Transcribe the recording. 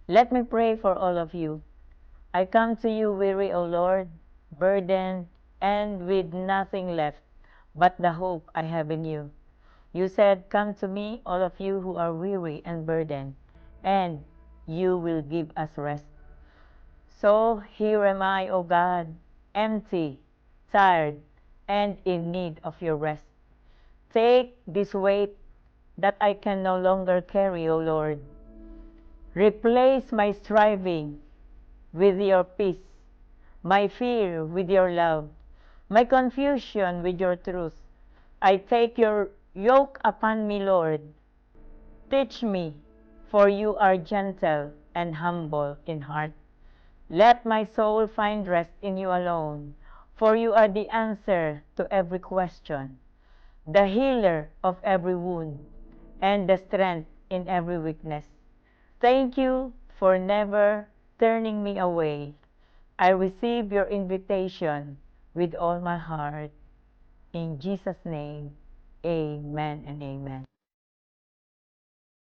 Let me pray for all of you. I come to you weary, O Lord, burdened and with nothing left but the hope I have in you. You said, "Come to me, all of you who are weary and burdened, and you will give us rest." So here am I, O God, empty, tired, and in need of your rest. Take this weight that I can no longer carry, O Lord. Replace my striving with your peace, my fear with your love, my confusion with your truth. I take your yoke upon me, Lord. Teach me, for you are gentle and humble in heart. Let my soul find rest in you alone, for you are the answer to every question, the healer of every wound, and the strength in every weakness. Thank you for never turning me away. I receive your invitation with all my heart. In Jesus' name, amen and amen.